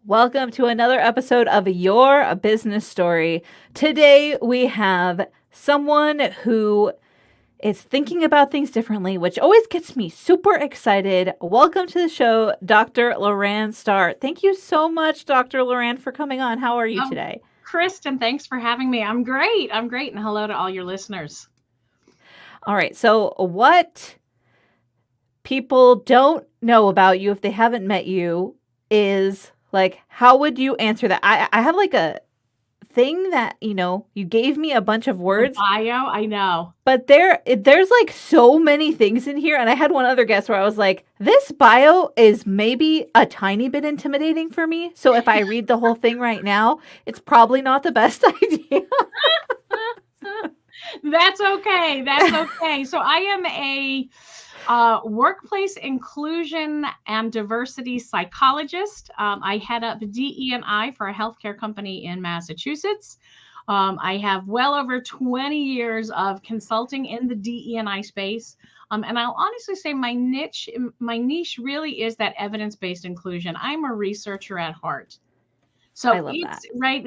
Welcome to another episode of Your Business Story. Today we have someone who is thinking about things differently, which always gets me super excited. Welcome to the show, Dr. Lauran Starr. Thank you so much, Dr. Lauran, for coming on. How are you today? Kristin, thanks for having me. I'm great. And hello to all your listeners. All right. So what people don't know about you if they haven't met you is like, how would you answer that? I have like a thing that, you gave me a bunch of words. Bio, I know. But there's like so many things in here. And I had one other guest where I was like, this bio is maybe a tiny bit intimidating for me. So if I read the whole thing right now, it's probably not the best idea. That's okay. That's okay. So I am a workplace inclusion and diversity psychologist. I head up DE&I for a healthcare company in Massachusetts. I have well over 20 years of consulting in the DE&I space. And I'll honestly say my niche really is that evidence-based inclusion. I'm a researcher at heart. So I love it's that. right.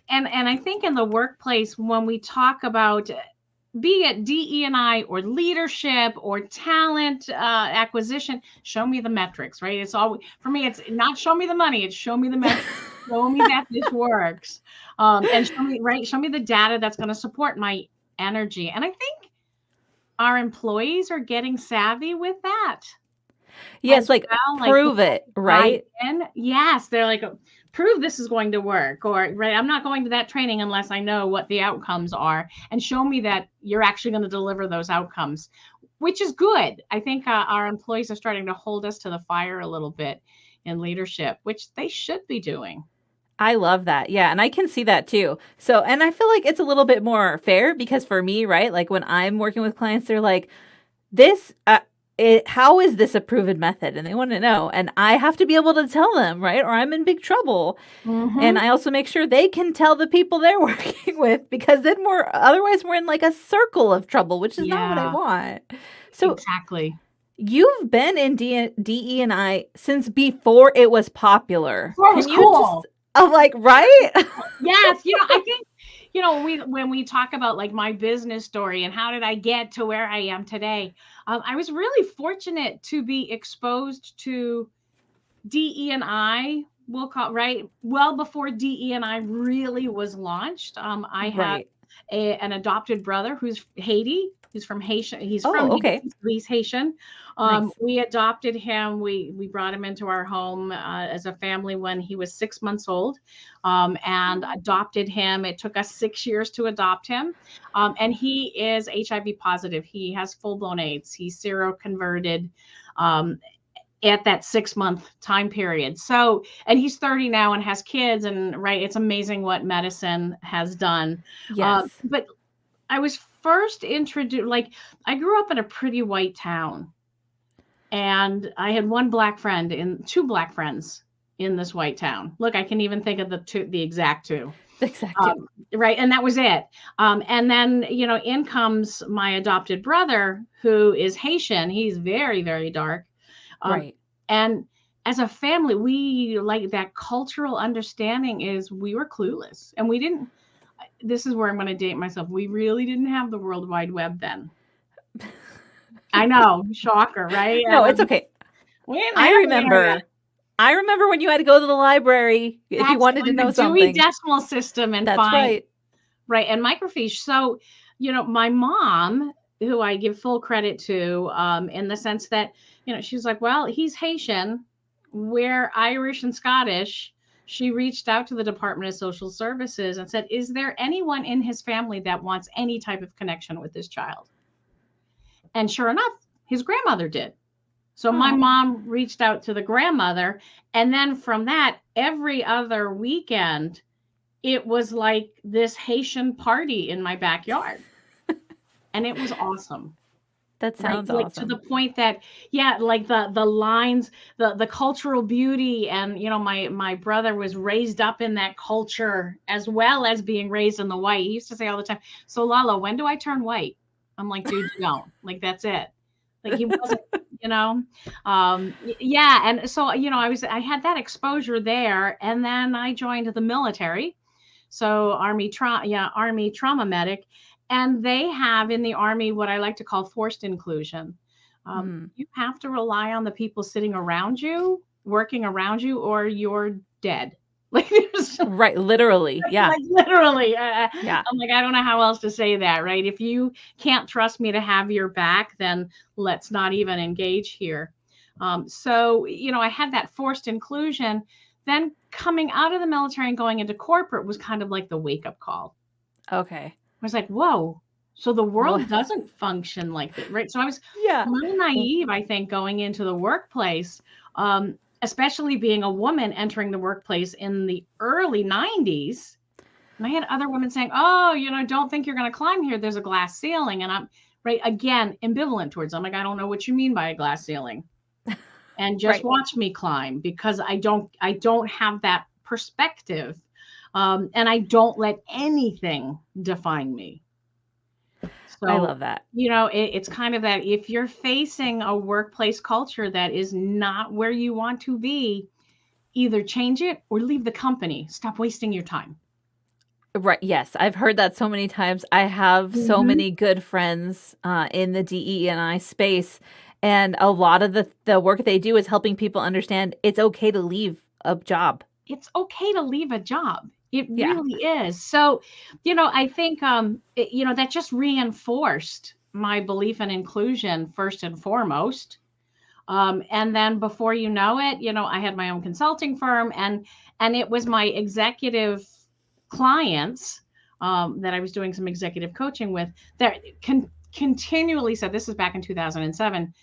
And I think in the workplace, when we talk about be it DE&I or leadership or talent acquisition, show me the metrics, right? It's all for me. It's not show me the money. It's show me the metrics. Show me that this works, and show me the data that's going to support my energy. And I think our employees are getting savvy with that. Yes, like prove it, right? Yes, they're like, prove this is going to work, or right, I'm not going to that training unless I know what the outcomes are, and show me that you're actually going to deliver those outcomes, which is good. I think our employees are starting to hold us to the fire a little bit in leadership, which they should be doing. I love that. Yeah. And I can see that too. So, and I feel like it's a little bit more fair because for me, right, like when I'm working with clients, they're like, this, how is this a proven method? And they want to know. And I have to be able to tell them, right? Or I'm in big trouble. Mm-hmm. And I also make sure they can tell the people they're working with, because then otherwise we're in like a circle of trouble, which is not what I want. So exactly. You've been in DE&I since before it was popular. Before it was cool. Right? Yes. I think, when we talk about like my business story and how did I get to where I am today, I was really fortunate to be exposed to DE&I, we'll call right well before DE&I really was launched. I had an adopted brother who's Haiti. He's from Haitian. He's he's Haitian. Nice. We adopted him. We brought him into our home as a family when he was 6 months old, and adopted him. It took us 6 years to adopt him, and he is HIV positive. He has full-blown AIDS. He's seroconverted at that 6-month time period. So, and he's 30 now and has kids, and right, it's amazing what medicine has done. Yes. But I was first introduced, like I grew up in a pretty white town, and I had two black friends in this white town. Look, I can even think of the exact two. Right. And that was it. And then, in comes my adopted brother, who is Haitian. He's very, very dark. Right. And as a family, we like that cultural understanding is we were clueless, and we didn't. This is where I'm going to date myself. We really didn't have the World Wide Web then. I know, shocker, right? No, it's okay. I remember when you had to go to the library if you wanted to know something. Dewey Decimal System and find and microfiche. So, my mom, who I give full credit to, in the sense that, she's like, well, he's Haitian, we're Irish and Scottish. She reached out to the Department of Social Services and said, is there anyone in his family that wants any type of connection with this child? And sure enough, his grandmother did. So my mom reached out to the grandmother. And then from that, every other weekend, it was like this Haitian party in my backyard. And it was awesome. That sounds awesome. Like, to the point that, like the lines, the cultural beauty. And, my brother was raised up in that culture as well as being raised in the white. He used to say all the time, so Lala, when do I turn white? I'm like, dude, no, like, that's it. Like he wasn't, yeah. And so, I had that exposure there, and then I joined the military. So Army trauma medic. And they have in the Army what I like to call forced inclusion. You have to rely on the people sitting around you, working around you, or you're dead. Like Right. Literally. Yeah. like literally. Yeah. I'm like, I don't know how else to say that, right? If you can't trust me to have your back, then let's not even engage here. So, I had that forced inclusion. Then coming out of the military and going into corporate was kind of like the wake up call. Okay. I was like, whoa, so the world Well, doesn't function like that, right? So I was a yeah. little naive, I think, going into the workplace, especially being a woman entering the workplace in the early 90s. And I had other women saying, oh, don't think you're going to climb here. There's a glass ceiling. And I'm right again, ambivalent towards. I'm like, I don't know what you mean by a glass ceiling. And just Right. watch me climb, because I don't have that perspective. And I don't let anything define me. So I love that. it's kind of that if you're facing a workplace culture that is not where you want to be, either change it or leave the company. Stop wasting your time. Right. Yes. I've heard that so many times. I have so many good friends in the DE&I space. And a lot of the work they do is helping people understand it's okay to leave a job. It's okay to leave a job. It really is. So, I think, that just reinforced my belief in inclusion first and foremost. And then before you know it, I had my own consulting firm, and it was my executive clients that I was doing some executive coaching with that continually said, this is back in 2007,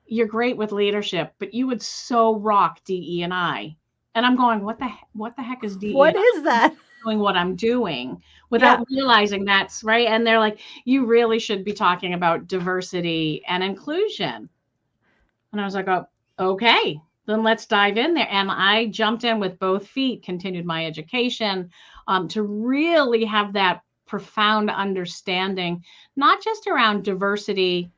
you're great with leadership, but you would so rock DE&I. And I'm going, what the heck is DE&I? What is that? Doing what I'm doing without realizing that's right. And they're like, you really should be talking about diversity and inclusion. And I was like, oh, okay, then let's dive in there. And I jumped in with both feet, continued my education to really have that profound understanding, not just around diversity,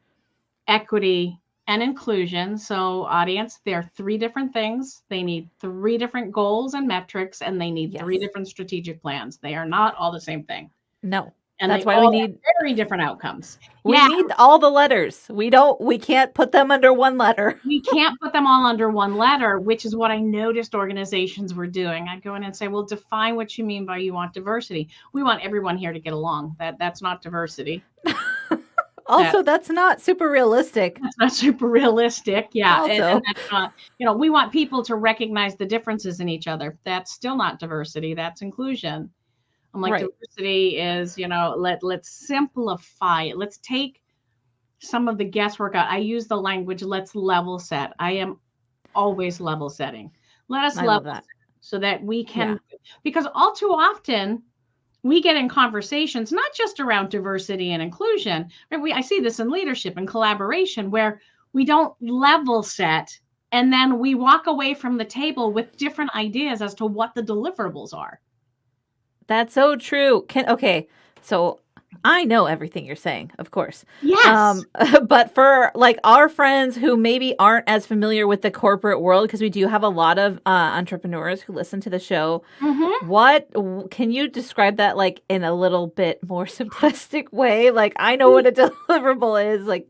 equity, and inclusion. So audience, there are 3 different things. They need 3 different goals and metrics, and they need 3 different strategic plans. They are not all the same thing. No. And that's why we need very different outcomes. We need all the letters. We can't put them under one letter. We can't put them all under one letter, which is what I noticed organizations were doing. I'd go in and say, well, define what you mean by you want diversity. We want everyone here to get along. That's not diversity. Also, that's not super realistic. That's not super realistic. Yeah. Also. And that's not, we want people to recognize the differences in each other. That's still not diversity. That's inclusion. I'm like, diversity is, let's simplify it. Let's take some of the guesswork out. I use the language, let's level set. I am always level setting. Let us level set so that we can, because all too often we get in conversations, not just around diversity and inclusion. Right? I see this in leadership and collaboration where we don't level set, and then we walk away from the table with different ideas as to what the deliverables are. That's so true. So I know everything you're saying, of course. Yes. But for like our friends who maybe aren't as familiar with the corporate world, because we do have a lot of entrepreneurs who listen to the show. Mm-hmm. What can you describe that like in a little bit more simplistic way? Like I know what a deliverable is. Like,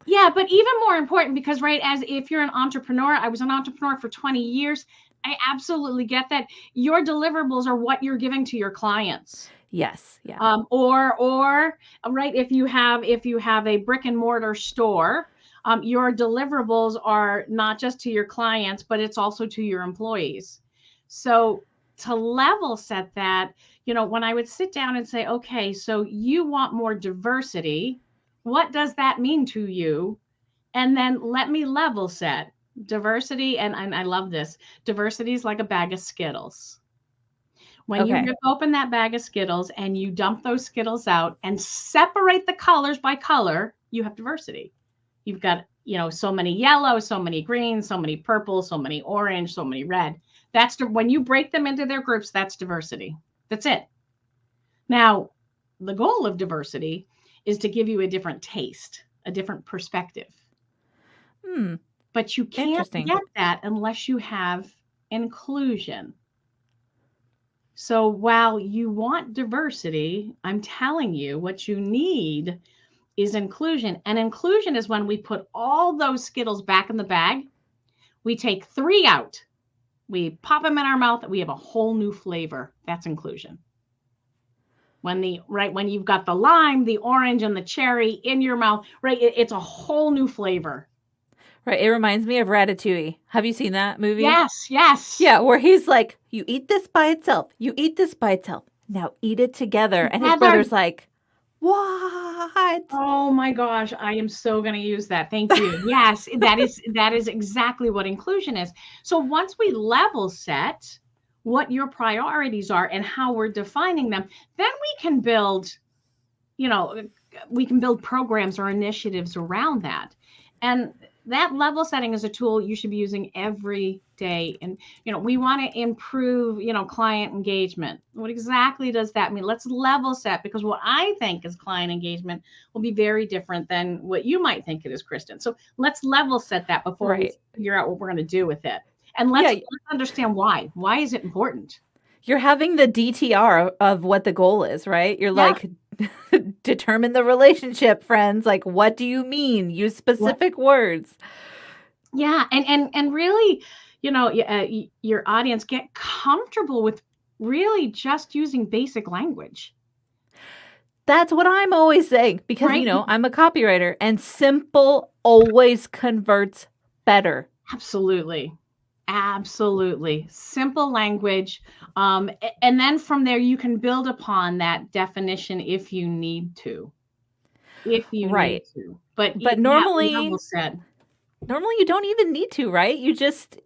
yeah, but even more important, because as if you're an entrepreneur, I was an entrepreneur for 20 years. I absolutely get that. Your deliverables are what you're giving to your clients. Yes. Yeah. Or if you have a brick and mortar store, your deliverables are not just to your clients, but it's also to your employees. So to level set that, when I would sit down and say, okay, so you want more diversity, what does that mean to you? And then let me level set diversity. And I love this. Diversity is like a bag of Skittles. When you rip open that bag of Skittles and you dump those Skittles out and separate the colors by color, you have diversity. You've got, so many yellow, so many green, so many purple, so many orange, so many red. That's when you break them into their groups, that's diversity. That's it. Now, the goal of diversity is to give you a different taste, a different perspective. Hmm. But you can't Interesting. get that unless you have inclusion. So while you want diversity, I'm telling you what you need is inclusion. And inclusion is when we put all those Skittles back in the bag, we take 3 out, we pop them in our mouth, we have a whole new flavor. That's inclusion. When you've got the lime, the orange, and the cherry in your mouth, right? It's a whole new flavor. Right. It reminds me of Ratatouille. Have you seen that movie? Yes. Yeah, where he's like, you eat this by itself. You eat this by itself. Now eat it together. And his brother's like, what? Oh my gosh, I am so going to use that. Thank you. Yes, that is exactly what inclusion is. So once we level set what your priorities are and how we're defining them, then we can build, programs or initiatives around that. And that level setting is a tool you should be using every day. And, we want to improve, client engagement. What exactly does that mean? Let's level set, because what I think is client engagement will be very different than what you might think it is, Kristin. So let's level set that before we figure out what we're going to do with it. And let's understand why. Why is it important? You're having the DTR of what the goal is, right? You're like, determine the relationship, friends. Like, what do you mean? Use specific words. Yeah. And really, your audience get comfortable with really just using basic language. That's what I'm always saying, because, I'm a copywriter, and simple always converts better. Absolutely. Simple language. And then from there, you can build upon that definition if you need to. Need to. But normally you don't even need to, right?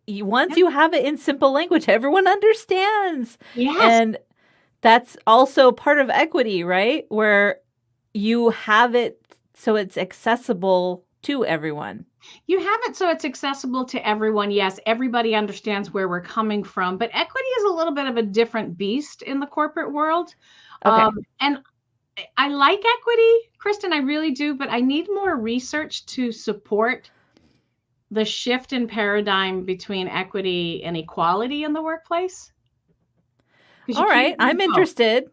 Once you have it in simple language, everyone understands. Yes. And that's also part of equity, right? Where you have it so it's accessible to everyone. You have it so it's accessible to everyone. Yes, everybody understands where we're coming from, but equity is a little bit of a different beast in the corporate world. Okay. And I like equity, Kristin, I really do, but I need more research to support the shift in paradigm between equity and equality in the workplace. All right, I'm interested.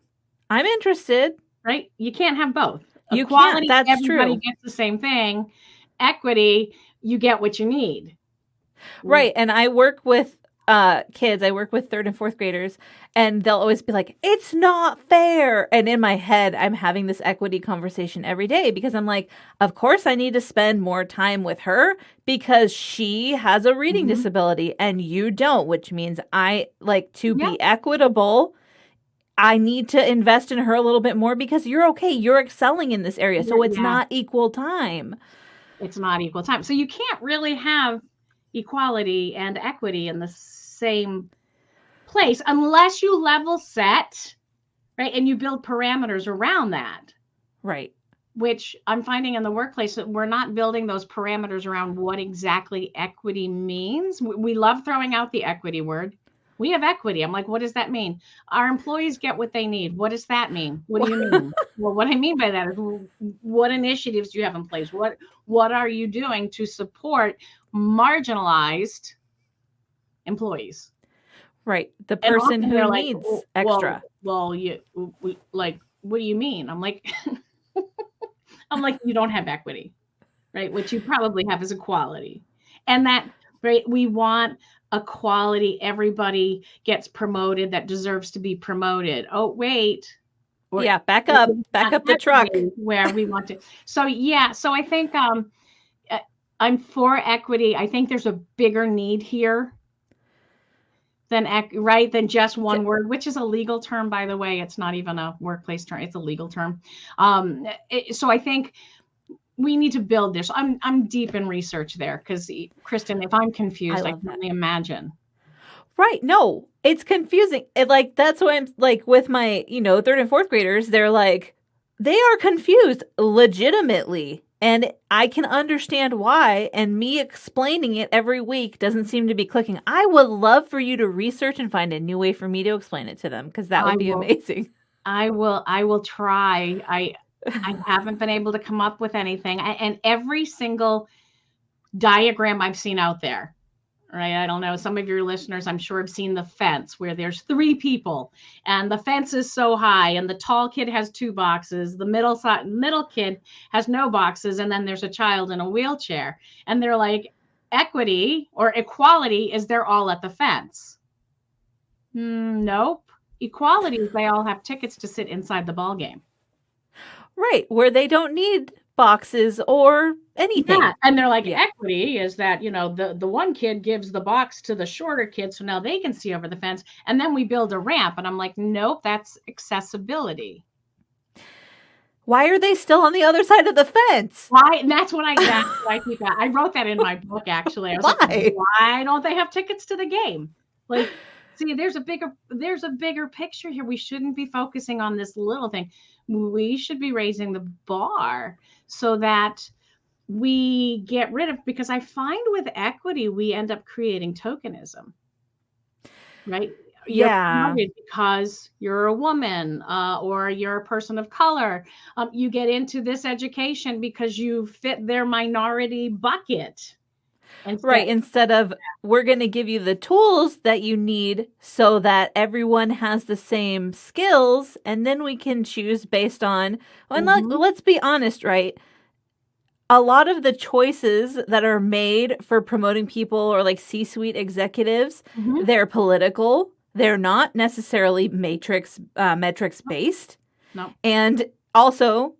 Right? You can't have both. You Equality, can't. That's everybody true. gets the same thing. Equity, you get what you need. Right. And I work with kids. I work with 3rd and 4th graders, and they'll always be like, it's not fair. And in my head, I'm having this equity conversation every day, because I'm like, of course I need to spend more time with her because she has a reading disability and you don't, which means I like to be equitable. I need to invest in her a little bit more because you're excelling in this area. So it's not equal time. It's not equal time. So you can't really have equality and equity in the same place unless you level set, right? And you build parameters around that. Right. Which I'm finding in the workplace that we're not building those parameters around what exactly equity means. We love throwing out the equity word. We have equity. I'm like, what does that mean? Our employees get what they need. What does that mean? What do you mean? Well, what I mean by that is, what initiatives do you have in place? What are you doing to support marginalized employees? Right. The person who needs extra. What do you mean? I'm like, you don't have equity, right? What you probably have is equality. And that, right, we want equality. Everybody gets promoted that deserves to be promoted. Oh, wait. Back up the truck. Where we want to. So I think I'm for equity. I think there's a bigger need here than just one word, which is a legal term, by the way. It's not even a workplace term. It's a legal term. So I think we need to build this. I'm deep in research there, because Kristin, if I'm confused, I can only imagine. Right. No, it's confusing. That's why I'm like, with my, 3rd and 4th graders, they're like, they are confused legitimately. And I can understand why. And me explaining it every week doesn't seem to be clicking. I would love for you to research and find a new way for me to explain it to them, because that would be amazing. I will try. I haven't been able to come up with anything. And every single diagram I've seen out there. Right. I don't know. Some of your listeners, I'm sure, have seen the fence where there's 3 people and the fence is so high and the tall kid has 2 boxes. The middle kid has no boxes. And then there's a child in a wheelchair, and they're like, equity or equality is they're all at the fence. Nope. Equality is they all have tickets to sit inside the ball game. Right. Where they don't need boxes or anything. Yeah. And they're like, equity is that, the one kid gives the box to the shorter kid, so now they can see over the fence, and then we build a ramp. And I'm like, nope, that's accessibility. Why are they still on the other side of the fence? Why? And that's what I keep that. I wrote that in my book, actually. I was like, why don't they have tickets to the game? Like, see, there's a bigger picture here. We shouldn't be focusing on this little thing. We should be raising the bar so that we get rid of, because I find with equity, we end up creating tokenism, right? Yeah. Because you're a woman or you're a person of color. You get into this education because you fit their minority bucket. Instead of, we're going to give you the tools that you need so that everyone has the same skills, and then we can choose based on, let's be honest, right? A lot of the choices that are made for promoting people or like C-suite executives, they're political. They're not necessarily metrics based. No. And also,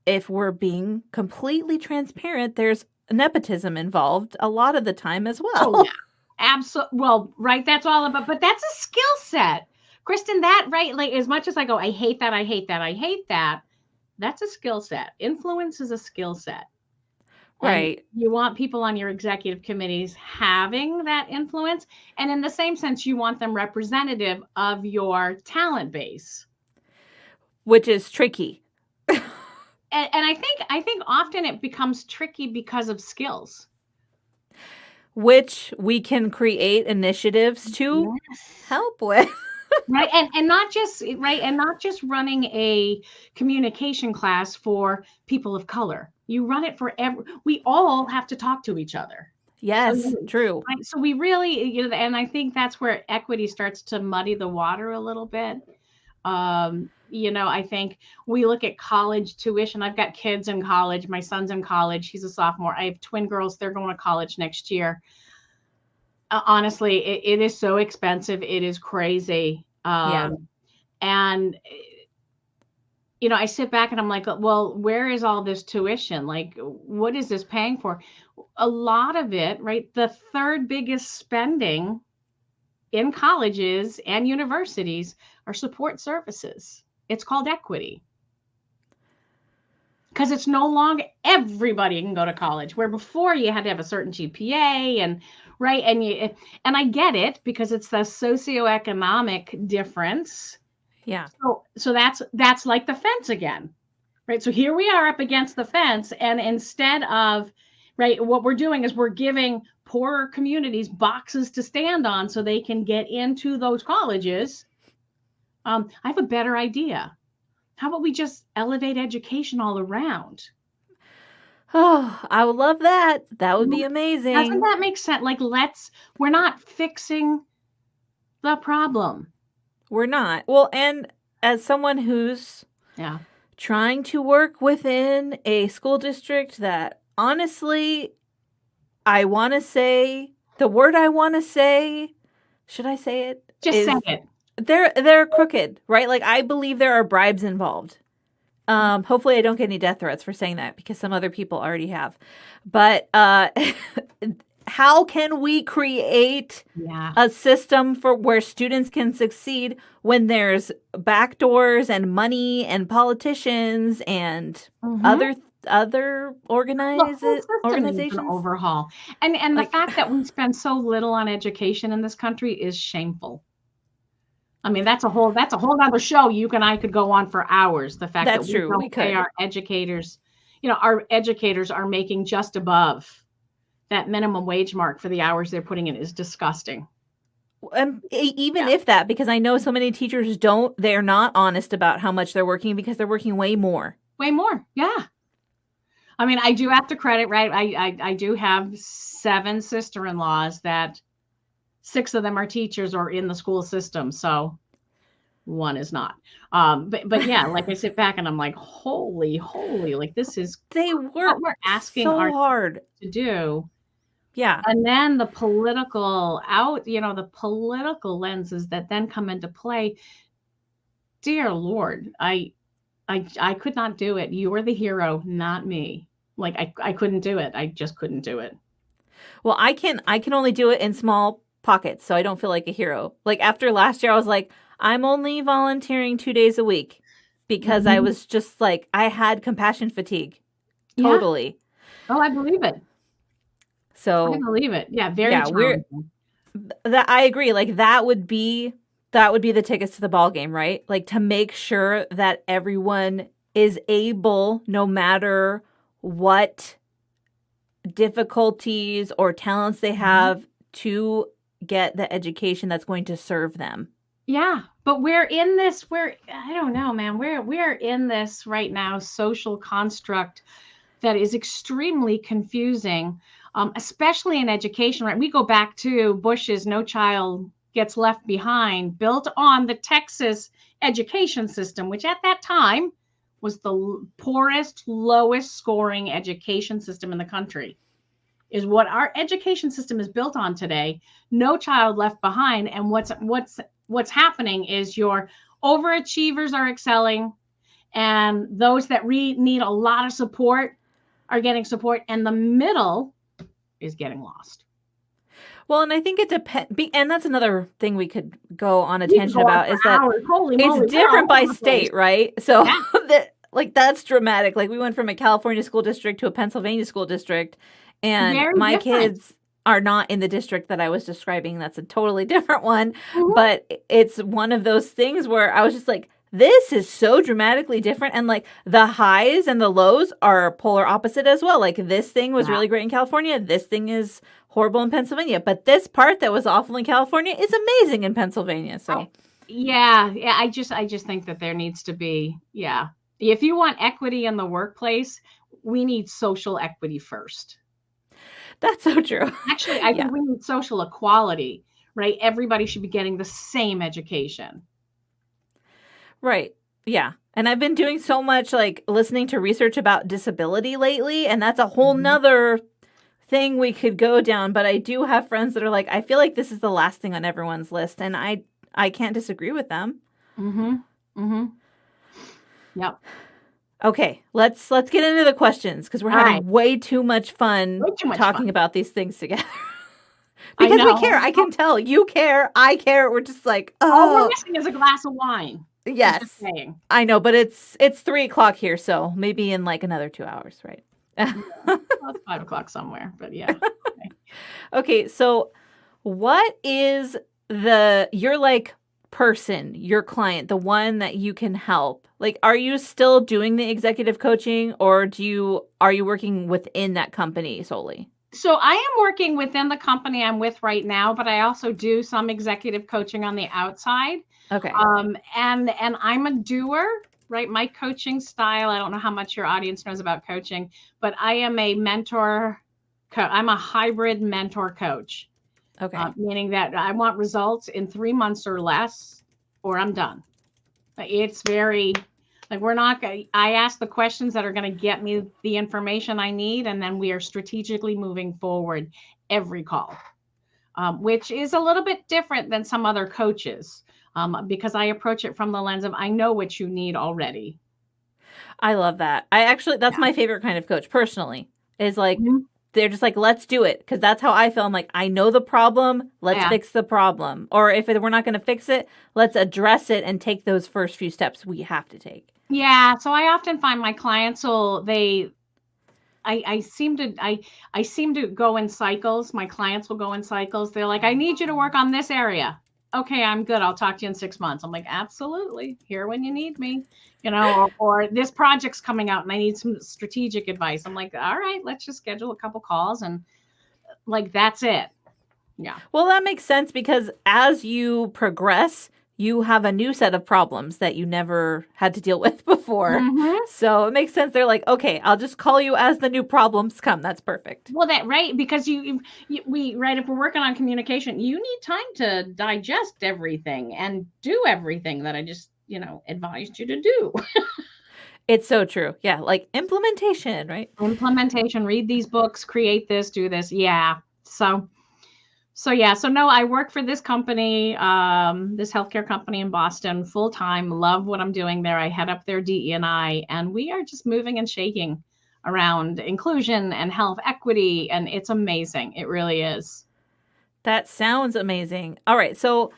if we're being completely transparent, there's nepotism involved a lot of the time as well. Oh, yeah. Absolutely. Well, right. That's all about, but that's a skill set. Kristin, that, right? Like, as much as I go, I hate that. That's a skill set. Influence is a skill set. Right. And you want people on your executive committees having that influence. And in the same sense, you want them representative of your talent base. Which is tricky. And I think often it becomes tricky because of skills, which we can create initiatives to help with. Right. And not just running a communication class for people of color. You run it for we all have to talk to each other. Yes, true. Right? So we really, and I think that's where equity starts to muddy the water a little bit. I think we look at college tuition. I've got kids in college. My son's in college. He's a sophomore. I have twin girls. They're going to college next year. Honestly, it is so expensive. It is crazy. And, I sit back and I'm like, well, where is all this tuition? Like, what is this paying for? A lot of it, right? The third biggest spending in colleges and universities are support services. It's called equity. Because it's no longer everybody can go to college, where before you had to have a certain GPA and I get it because it's the socioeconomic difference. Yeah. So that's like the fence again, right? So here we are up against the fence, and instead of, right, what we're doing is we're giving poorer communities boxes to stand on so they can get into those colleges. I have a better idea. How about we just elevate education all around? Oh, I would love that. That would be amazing. Doesn't that make sense? Like, we're not fixing the problem. We're not. Well, and as someone who's trying to work within a school district that, honestly, I want to say, the word I want to say, should I say it? Just say it. They're crooked, right? Like, I believe there are bribes involved. Hopefully I don't get any death threats for saying that, because some other people already have. But how can we create a system for where students can succeed when there's backdoors and money and politicians and other organizations? Overhaul. And the fact that we spend so little on education in this country is shameful. I mean, that's a whole other show. You and I could go on for hours. The fact that we don't pay our educators, our educators are making just above that minimum wage mark for the hours they're putting in is disgusting. Even if that, because I know so many teachers they're not honest about how much they're working because they're working way more. Way more. Yeah. I mean, I do have to credit, right? I do have 7 sister-in-laws that 6 of them are teachers or in the school system. So one is not. But yeah, like I sit back and I'm like, holy, like this is They what work we're asking so our hard. to do. Yeah. And then the the political lenses that then come into play. Dear Lord, I could not do it. You are the hero, not me. Like I couldn't do it. I just couldn't do it. Well, I can only do it in small pockets, so I don't feel like a hero. Like after last year, I was like, I'm only volunteering 2 days a week because I Mhm. was just like, I had compassion fatigue. Yeah. Totally. Oh, I believe it. I So believe it. Yeah, very yeah, challenging. that I agree. Like that would be the tickets to the ball game, right? Like to make sure that everyone is able, no matter what difficulties or talents they Mhm. have, to get the education that's going to serve them. Yeah, but I don't know, man. We're in this right now social construct that is extremely confusing, especially in education, right? We go back to Bush's No Child Gets Left Behind, built on the Texas education system, which at that time was the poorest, lowest scoring education system in the country, is what our education system is built on today. No child left behind. And what's happening is your overachievers are excelling, and those that need a lot of support are getting support, and the middle is getting lost. Well, and I think it depends, and that's another thing we could go on a We could tangent go on about for is that hours. Holy it's moly, we're all different by over the place. state, right? So Yeah. that's dramatic. Like we went from a California school district to a Pennsylvania school district, and Very my different. kids are not in the district that I was describing. That's a totally different one. Mhm. But it's one of those things where I was just like, this is so dramatically different. And like the highs and the lows are polar opposite as well. Like this thing was Yeah. really great in California. This thing is horrible in Pennsylvania. But this part that was awful in California is amazing in Pennsylvania. So Yeah. I just think that there needs to be, yeah. If you want equity in the workplace, we need social equity first. that's so true. Actually, I Yeah. think we need social equality, right? Everybody should be getting the same education. Right. Yeah. And I've been doing so much like listening to research about disability lately, and that's a whole Mhm. nother thing we could go down. But I do have friends that are like, I feel like this is the last thing on everyone's list, and I can't disagree with them. Mhm. Mhm. Yep. Okay, let's get into the questions because we're All having right. way too much fun Way too much talking fun. about these things together. I Because we know. care. I can tell. You care. I care. We're just like, All we're oh, missing is a glass of wine. I'm just yes. saying. I know, but it's 3 o'clock here, so maybe in like another 2 hours, right? Well, it's 5 o'clock somewhere, but yeah. Okay, so what is your like person, your client, the one that you can help? Like, are you still doing the executive coaching, or are you working within that company solely? So I am working within the company I'm with right now, but I also do some executive coaching on the outside. Okay. And I'm a doer, right? My coaching style, I don't know how much your audience knows about coaching, but I am a mentor. I'm a hybrid mentor coach, Okay. meaning that I want results in 3 months or less, or I'm done. It's very like I ask the questions that are going to get me the information I need, and then we are strategically moving forward every call, which is a little bit different than some other coaches, because I approach it from the lens of I know what you need already. I love that. That's my favorite kind of coach personally, is like, Mhm. they're just like, let's do it. Because that's how I feel. I'm like, I know the problem. Let's Yeah. fix the problem. Or if we're not going to fix it, let's address it and take those first few steps we have to take. Yeah. So I often find my clients I seem to go in cycles. My clients will go in cycles. They're like, I need you to work on this area. Okay, I'm good. I'll talk to you in 6 months. I'm like, absolutely. Here when you need me, or this project's coming out and I need some strategic advice. I'm like, all right, let's just schedule a couple calls and like, that's it. Yeah. Well, that makes sense because as you progress, you have a new set of problems that you never had to deal with before. Mhm. So it makes sense. They're like, okay, I'll just call you as the new problems come. That's perfect. Well, right, because if we're working on communication, you need time to digest everything and do everything that I just, advised you to do. It's so true. Yeah, like implementation, right? Implementation, read these books, create this, do this. Yeah. So no, I work for this company, this healthcare company in Boston, full time. Love what I'm doing there. I head up their DE&I, and we are just moving and shaking around inclusion and health equity, and it's amazing. It really is. That sounds amazing. All right, so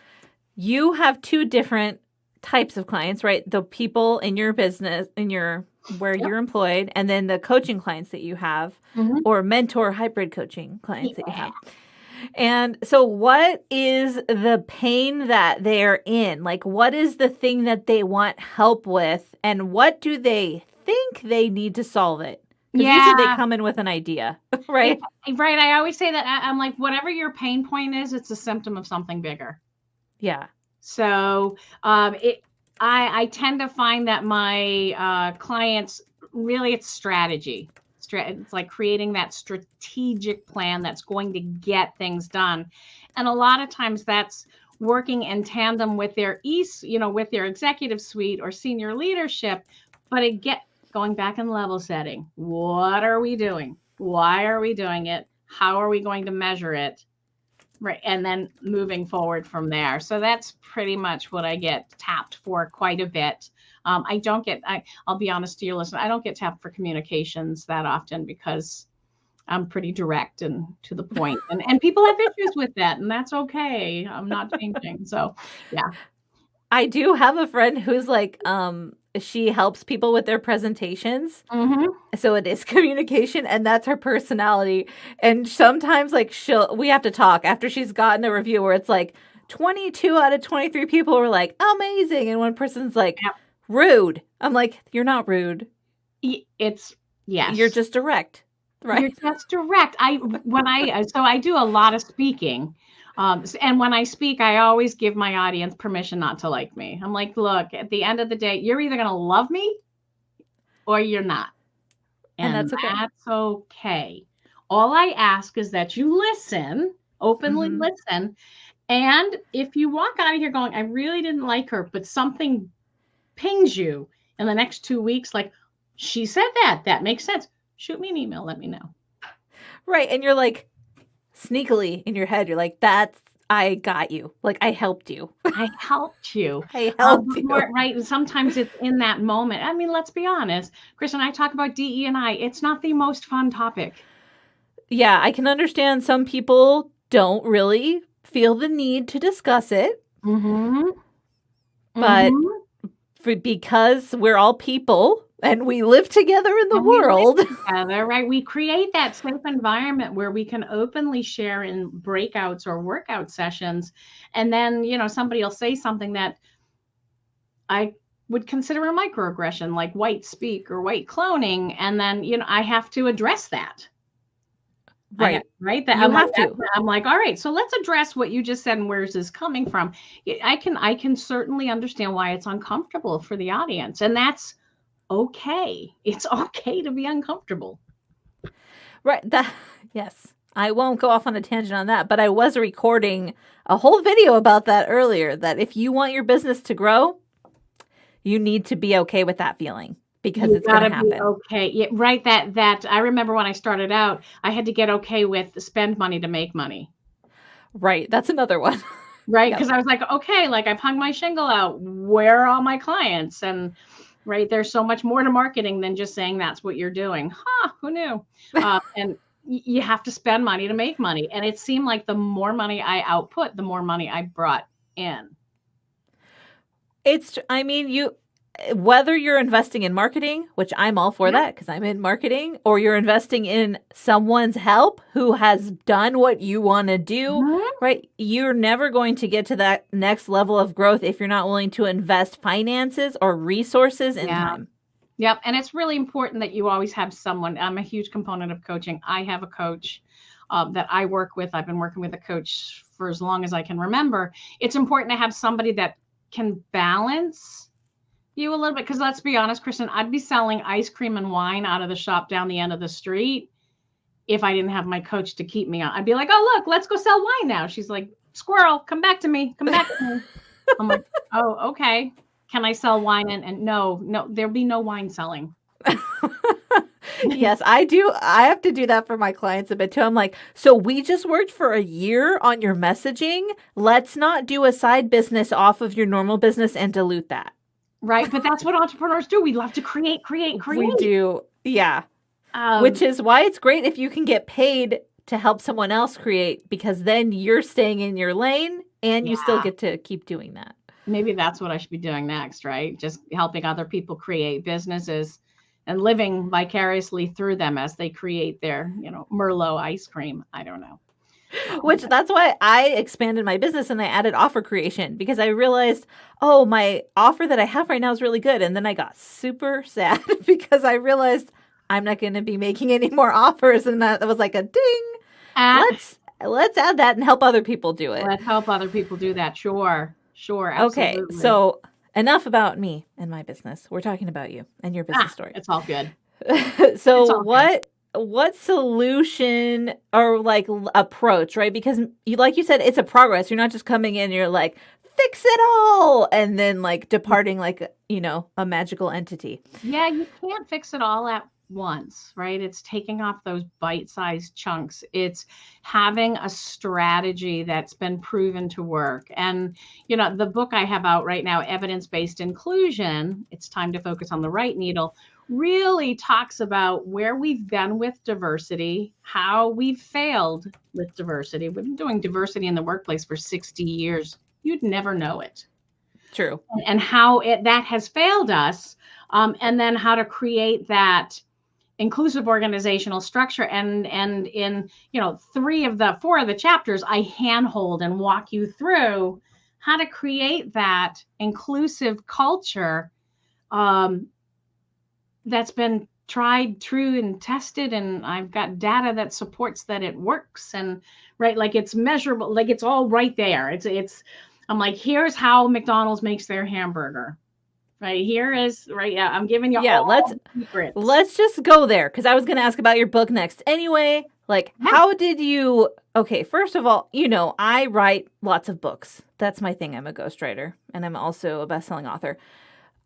you have two different types of clients, right? The people in your business, where Yep. you're employed, and then the coaching clients that you have, Mhm. or mentor hybrid coaching clients that you have. And so what is the pain that they're in? Like, what is the thing that they want help with? And what do they think they need to solve it? Because usually they come in with an idea, right? Right. I always say that I'm like, whatever your pain point is, it's a symptom of something bigger. Yeah. So I tend to find that my clients, really, it's strategy. It's like creating that strategic plan that's going to get things done. And a lot of times that's working in tandem with their with their executive suite or senior leadership, but going back and level setting. What are we doing? Why are we doing it? How are we going to measure it? Right. And then moving forward from there. So that's pretty much what I get tapped for quite a bit. I'll be honest to your listener, I don't get tapped for communications that often because I'm pretty direct and to the point. And people have issues with that, and that's okay. I'm not changing. So yeah. I do have a friend who's like, she helps people with their presentations. Mm-hmm. So it is communication, and that's her personality. And sometimes like we have to talk after she's gotten a review where it's like 22 out of 23 people were like, amazing. And one person's like, Yep. rude. I'm like, you're not rude. Yes. You're just direct. Right. You're just direct. I do a lot of speaking. And when I speak, I always give my audience permission not to like me. I'm like, look, at the end of the day, you're either going to love me or you're not. And that's okay. All I ask is that you listen, openly listen. And if you walk out of here going, I really didn't like her, but something pings you in the next 2 weeks, like, she said that makes sense. Shoot me an email. Let me know. Right. And you're like, sneakily in your head, you're like, I got you. Like, I helped you. I helped you. Right. And sometimes it's in that moment. I mean, let's be honest. Kristin, I talk about DE&I. It's not the most fun topic. Yeah, I can understand some people don't really feel the need to discuss it. Mm-hmm. But because we're all people and we live together in the world. Together, right? We create that safe environment where we can openly share in breakouts or workout sessions. And then, somebody will say something that I would consider a microaggression, like white speak or white cloning. And then, I have to address that. Right. Right. You have to. I'm like, all right, so let's address what you just said and where's this coming from. I can certainly understand why it's uncomfortable for the audience. And that's okay. It's okay to be uncomfortable. Right. Yes. I won't go off on a tangent on that, but I was recording a whole video about that earlier, that if you want your business to grow, you need to be okay with that feeling, because it's going to happen. Okay. Yeah, right. That I remember when I started out, I had to get okay with spend money to make money. Right. That's another one. Right. Because I was like, okay, like I've hung my shingle out. Where are all my clients? And right, there's so much more to marketing than just saying that's what you're doing. Who knew? And you have to spend money to make money. And it seemed like the more money I output, the more money I brought in. Whether you're investing in marketing, which I'm all for that because I'm in marketing, or you're investing in someone's help who has done what you want to do, right? You're never going to get to that next level of growth if you're not willing to invest finances or resources and time. Yep. And it's really important that you always have someone. I'm a huge component of coaching. I have a coach that I work with. I've been working with a coach for as long as I can remember. It's important to have somebody that can balance you a little bit. Because let's be honest, Kristin, I'd be selling ice cream and wine out of the shop down the end of the street if I didn't have my coach to keep me on. I'd be like, oh, look, let's go sell wine now. She's like, squirrel, come back to me. Come back to me. I'm like, oh, okay. Can I sell wine? And no, there'll be no wine selling. Yes, I do. I have to do that for my clients a bit too. I'm like, so we just worked for a year on your messaging. Let's not do a side business off of your normal business and dilute that. Right. But that's what entrepreneurs do. We love to create. We do. Yeah. Which is why it's great if you can get paid to help someone else create, because then you're staying in your lane and you still get to keep doing that. Maybe that's what I should be doing next, right? Just helping other people create businesses and living vicariously through them as they create their, Merlot ice cream. I don't know. Which that's why I expanded my business and I added offer creation, because I realized, oh, my offer that I have right now is really good. And then I got super sad because I realized I'm not going to be making any more offers. And that was like a ding. Let's add that and help other people do it. Let's help other people do that. Sure. Absolutely. Okay. So enough about me and my business. We're talking about you and your business story. It's all good. So what solution or like approach, right? Because like you said, it's a progress. You're not just coming in, you're like, fix it all, and then like departing like, a magical entity. Yeah, you can't fix it all at once, right? It's taking off those bite-sized chunks. It's having a strategy that's been proven to work. And, the book I have out right now, Evidence-Based Inclusion, It's Time to Focus on the Right Needle, really talks about where we've been with diversity, how we've failed with diversity. We've been doing diversity in the workplace for 60 years. You'd never know it. True. And how that has failed us, and then how to create that inclusive organizational structure. And in 4 of the chapters, I handhold and walk you through how to create that inclusive culture that's been tried, true, and tested. And I've got data that supports that it works. And right, like it's measurable, like it's all right there. I'm like, here's how McDonald's makes their hamburger. Right here is right. Yeah, I'm giving you all the secrets. Let's just go there, because I was going to ask about your book next. Anyway, how did you? Okay, first of all, I write lots of books. That's my thing. I'm a ghostwriter, and I'm also a best-selling author.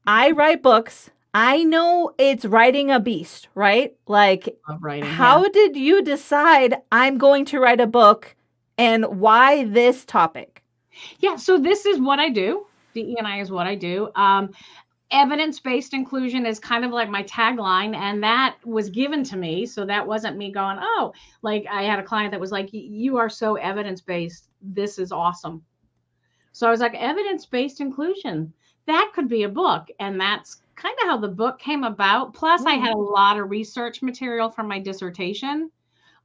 I write books. I know it's writing a beast, right? How did you decide I'm going to write a book, and why this topic? Yeah, so this is what I do. DE&I is what I do. Evidence-based inclusion is kind of like my tagline, and that was given to me. So that wasn't me going, oh, like I had a client that was like, you are so evidence-based. This is awesome. So I was like, evidence-based inclusion, that could be a book. And that's kind of how the book came about. Plus, I had a lot of research material from my dissertation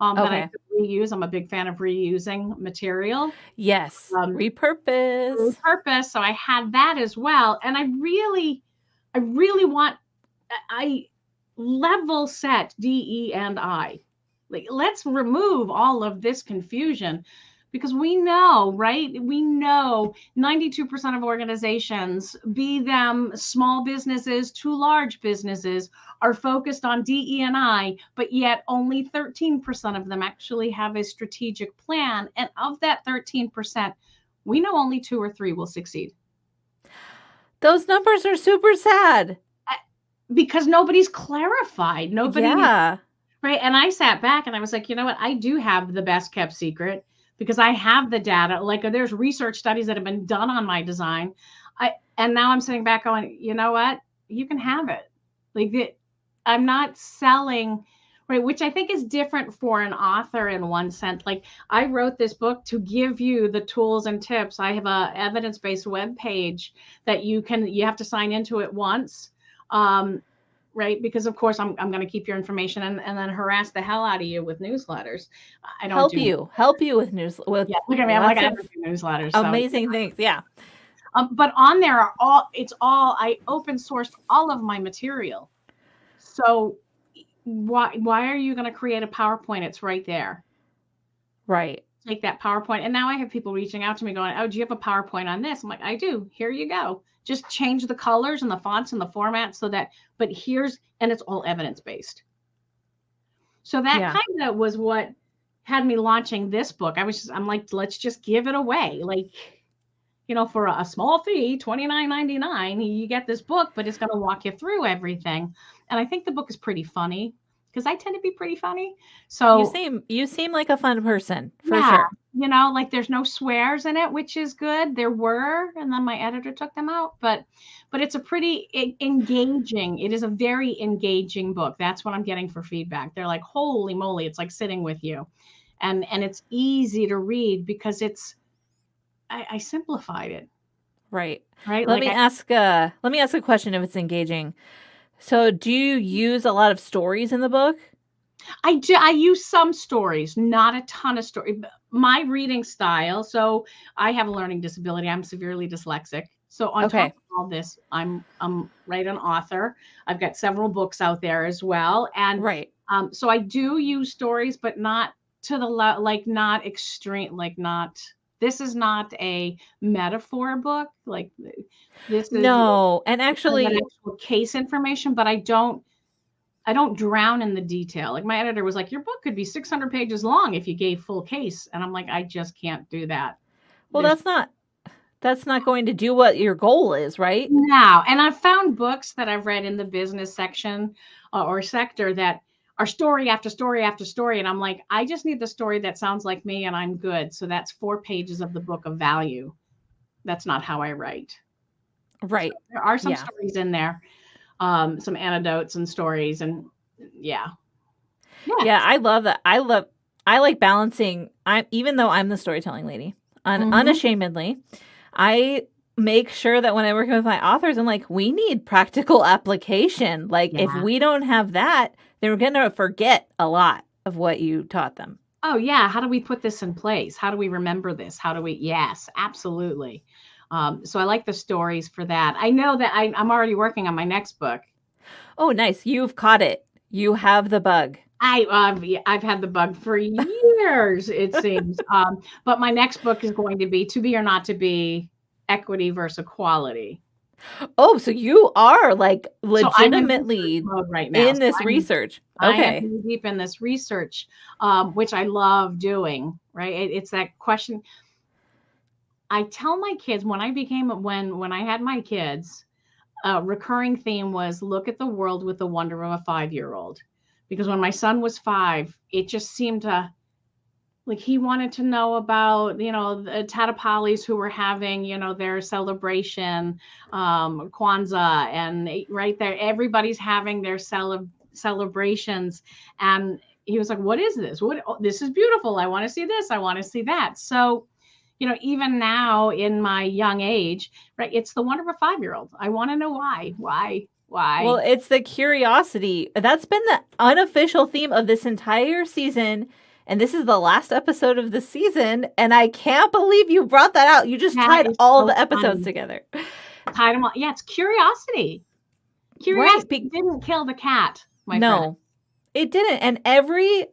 that I could reuse. I'm a big fan of reusing material. Yes. Repurpose. So I had that as well. And I really want, I level set DE&I. Like, let's remove all of this confusion, because we know, right? We know 92% of organizations, be them small businesses to large businesses, are focused on DE&I, but yet only 13% of them actually have a strategic plan. And of that 13%, we know only 2 or 3 will succeed. Those numbers are super sad. Because nobody's clarified. Nobody. Yeah. Right. And I sat back and I was like, you know what? I do have the best kept secret, because I have the data. Like, there's research studies that have been done on my design. And now I'm sitting back going, you know what? You can have it. Like, I'm not selling, right? Which I think is different for an author in one sense. Like, I wrote this book to give you the tools and tips. I have a evidence-based web page that you have to sign into it once. Right? Because of course I'm going to keep your information and then harass the hell out of you with newsletters. I don't help you with news. Look at me. I'm like, I do newsletters. Amazing things. Yeah. But on there I open sourced all of my material. So why are you going to create a PowerPoint? It's right there. Right. take that PowerPoint. And now I have people reaching out to me going, oh, do you have a PowerPoint on this? I'm like, I do. Here you go. Just change the colors and the fonts and the format so that, but and it's all evidence-based. So that kind of was what had me launching this book. I'm like, let's just give it away. Like, for a small fee, $29.99, you get this book, but it's going to walk you through everything. And I think the book is pretty funny because I tend to be pretty funny. So you seem like a fun person for sure. Like there's no swears in it, which is good. There were, and then my editor took them out, but it's a pretty engaging. It is a very engaging book. That's what I'm getting for feedback. They're like, holy moly, it's like sitting with you. And it's easy to read because I simplified it. Right. Let me ask a question if it's engaging. So do you use a lot of stories in the book? I do. I use some stories, not a ton of stories. My reading style. So I have a learning disability. I'm severely dyslexic. So on top of all this, I'm an author. I've got several books out there as well. And so I do use stories, but not to the not extreme, this is not a metaphor book. Like this is and actually actual case information, but I don't drown in the detail. Like my editor was like, your book could be 600 pages long if you gave full case. And I'm like, I just can't do that. Well, that's not going to do what your goal is, right? No. And I've found books that I've read in the business section or sector that are story after story after story. And I'm like, I just need the story that sounds like me and I'm good. So that's 4 pages of the book of value. That's not how I write. Right. So there are some stories in there, some anecdotes and stories. And yeah, I love that. I like balancing. Even though I'm the storytelling lady, unashamedly, I make sure that when I'm working with my authors, I'm like, we need practical application. Like if we don't have that, then we're going to forget a lot of what you taught them. Oh yeah. How do we put this in place? How do we remember this? Yes, absolutely. So I like the stories for that. I know that I'm already working on my next book. Oh, nice. You've caught it. You have the bug. I've had the bug for years, it seems. But my next book is going to be or not to be, equity versus equality. Oh, so you are like legitimately right now. in this research. Okay. I'm deep in this research, which I love doing, right? It's that question. I tell my kids when I had my kids, a recurring theme was look at the world with the wonder of a 5-year-old. Because when my son was 5, it just seemed to, like he wanted to know about, the Tatapalis who were having, their celebration, Kwanzaa, and right there, everybody's having their celebrations. And he was like, what is this? This is beautiful. I want to see this. I want to see that. So, even now in my young age, right, it's the wonder of a 5-year-old. I want to know why. Well, it's the curiosity. That's been the unofficial theme of this entire season. And this is the last episode of the season. And I can't believe you brought that out. You just tied all the episodes together. Tied them all. Yeah, it's curiosity. Curiosity didn't kill the cat, my friend. No, it didn't. And every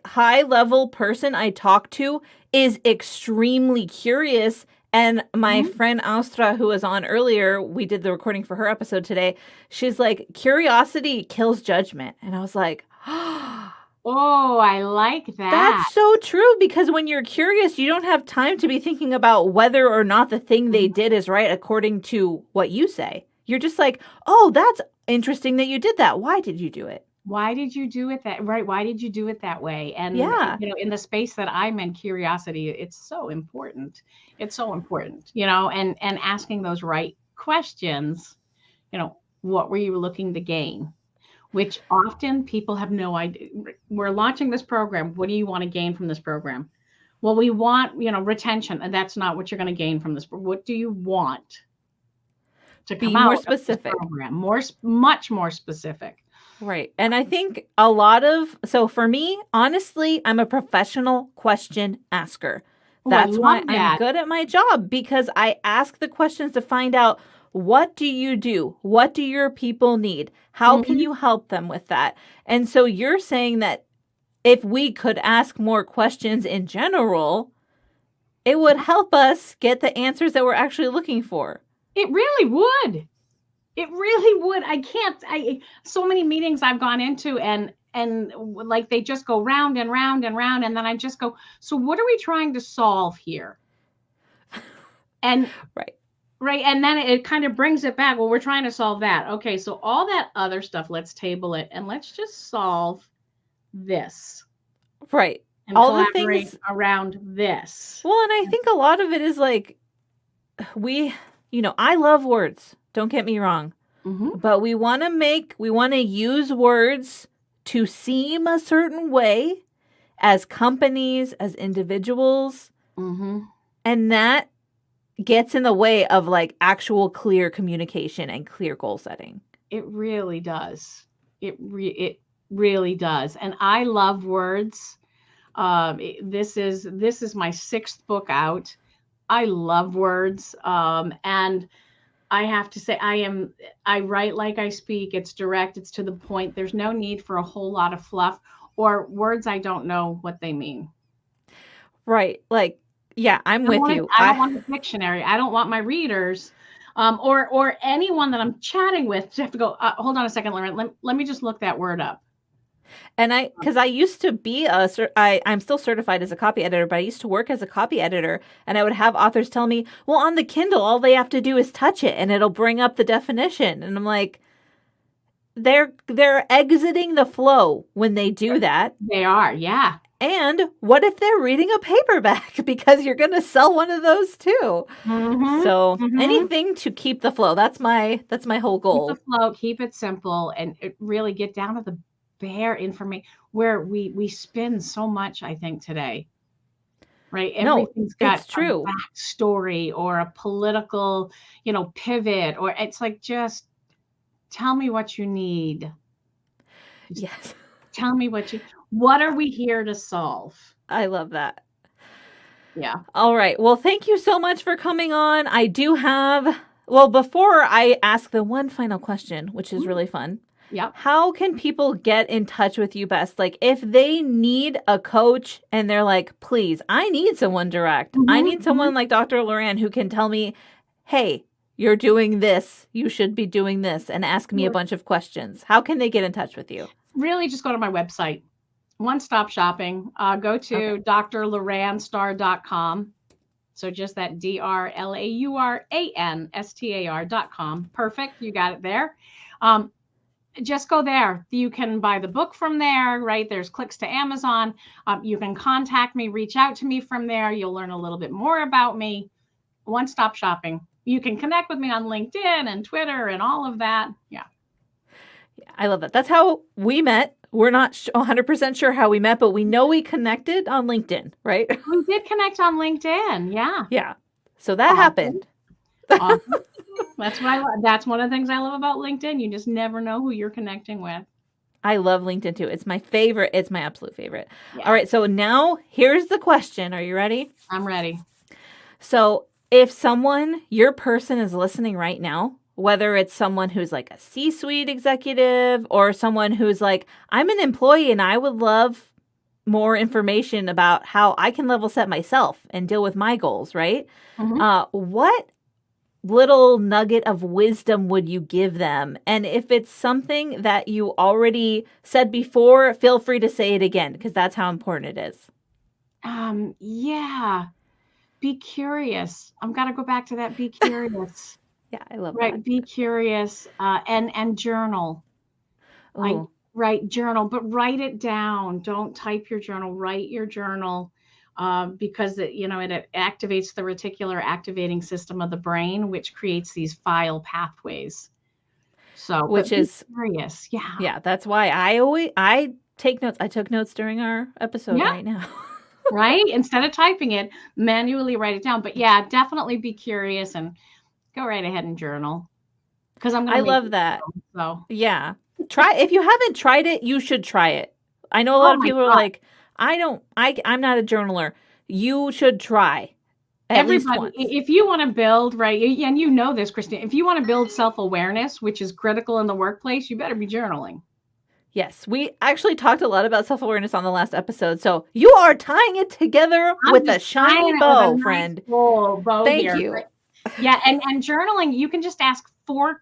high level person I talk to is extremely curious. And my friend Austra, who was on earlier, we did the recording for her episode today. She's like, curiosity kills judgment. And I was like, oh, I like that. That's so true, because when you're curious, you don't have time to be thinking about whether or not the thing they did is right according to what you say. You're just like, oh, that's interesting that you did that. Why did you do it? Why did you do it that right? Why did you do it that way? And in the space that I'm in, curiosity, it's so important. It's so important, and asking those right questions. What were you looking to gain? Which often people have no idea. We're launching this program. What do you want to gain from this program? Well, we want, retention, and that's not what you're going to gain from this. What do you want to come out more specific? Of this program? Much more specific. Right. And I think so for me, honestly, I'm a professional question asker. That's why I'm good at my job, because I ask the questions to find out, what do you do? What do your people need? How can you help them with that? And so you're saying that if we could ask more questions in general, it would help us get the answers that we're actually looking for. It really would. It really would. So many meetings I've gone into and like they just go round and round and round. And then I just go, so what are we trying to solve here? And right. And then it kind of brings it back. Well, we're trying to solve that. Okay. So all that other stuff, let's table it and let's just solve this. Right. And all the things around this. Well, and I think a lot of it is like I love words. Don't get me wrong. Mm-hmm. But we want to use words to seem a certain way as companies, as individuals. Mm-hmm. And that gets in the way of like actual clear communication and clear goal setting. It really does. It really does. And I love words. This is my 6th book out. I love words. And I have to say, I write like I speak. It's direct. It's to the point. There's no need for a whole lot of fluff or words I don't know what they mean. Right. Like, yeah, I'm with you. I don't want a dictionary. I don't want my readers or anyone that I'm chatting with to have to go, hold on a second, Lauran. Let me just look that word up. And because I used to be I'm still certified as a copy editor, but I used to work as a copy editor, and I would have authors tell me, well, on the Kindle, all they have to do is touch it and it'll bring up the definition. And I'm like, they're exiting the flow when they do that. They are. Yeah. And what if they're reading a paperback? Because you're going to sell one of those too. Mm-hmm. So anything to keep the flow. That's my whole goal. Keep the flow, keep it simple, and really get down to the bare information where we spin so much, I think, today. Right? Everything's got a backstory or a political, pivot, or it's like, just tell me what you need. Yes. Tell me what are we here to solve? I love that. Yeah. All right. Well, thank you so much for coming on. I do have, before I ask the one final question, which is really fun. Yep. How can people get in touch with you best? Like if they need a coach and they're like, please, I need someone direct. Mm-hmm. I need someone like Dr. Lauran who can tell me, hey, you're doing this. You should be doing this, and ask me a bunch of questions. How can they get in touch with you? Really, just go to my website. One-stop shopping. Go to drlauranstar.com. So just that DRLAURANSTAR.com. Perfect. You got it there. Just go there. You can buy the book from there, right? There's clicks to Amazon. You can contact me, reach out to me from there. You'll learn a little bit more about me. One-stop shopping. You can connect with me on LinkedIn and Twitter and all of that. Yeah. I love that. That's how we met. We're not 100% sure how we met, but we know we connected on LinkedIn, right? We did connect on LinkedIn. Yeah. Yeah. So that happened. Awesome. That's one of the things I love about LinkedIn. You just never know who you're connecting with. I love LinkedIn too. It's my favorite. It's my absolute favorite. Yeah. All right. So now here's the question. Are you ready? I'm ready. So if your person is listening right now, whether it's someone who's like a C-suite executive or someone who's like, I'm an employee and I would love more information about how I can level set myself and deal with my goals, right? Mm-hmm. What little nugget of wisdom would you give them? And if it's something that you already said before, feel free to say it again, because that's how important it is. Yeah. Be curious. I'm going to go back to that. Be curious. Yeah, I love that. Right. Be curious and journal. Journal, but write it down. Don't type your journal. Write your journal because it activates the reticular activating system of the brain, which creates these file pathways. So, which is curious. Yeah. Yeah, that's why I take notes. I took notes during our episode right now. Right? Instead of typing it, manually write it down. But yeah, definitely be curious and go right ahead and journal. Because I love that. So yeah. If you haven't tried it, you should try it. I know a lot of people are like, I'm not a journaler. You should try. Everybody, if you want to build, right, and you know this, Kristin, if you want to build self-awareness, which is critical in the workplace, you better be journaling. Yes, we actually talked a lot about self-awareness on the last episode. So you are tying it together with a shiny bow, friend. Full bow Thank here. you. Yeah, and journaling, you can just ask four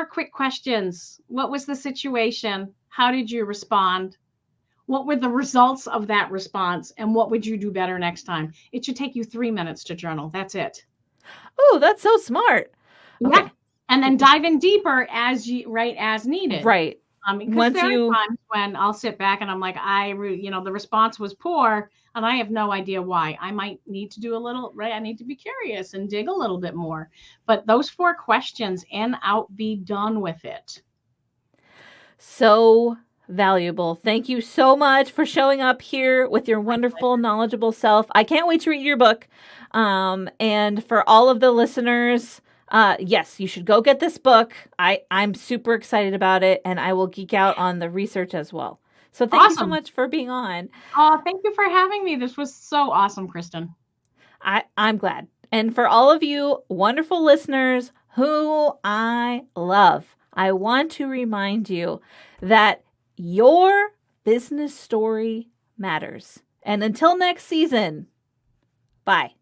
quick questions. What was the situation? How did you respond? What were the results of that response? And what would you do better next time? It should take you 3 minutes to journal. That's it. Oh, that's so smart. Okay. Yeah. And then dive in deeper as needed. Right. Because there are times when I'll sit back and I'm like, the response was poor and I have no idea why. I might need to do a little, right? I need to be curious and dig a little bit more. But those 4 questions, in, out, be done with it. So valuable. Thank you so much for showing up here with your wonderful, knowledgeable self. I can't wait to read your book. And for all of the listeners, yes, you should go get this book. I'm super excited about it, and I will geek out on the research as well. So thank you so much for being on. Oh, thank you for having me. This was so awesome, Kristin. I'm glad. And for all of you wonderful listeners who I love, I want to remind you that your business story matters. And until next season, bye.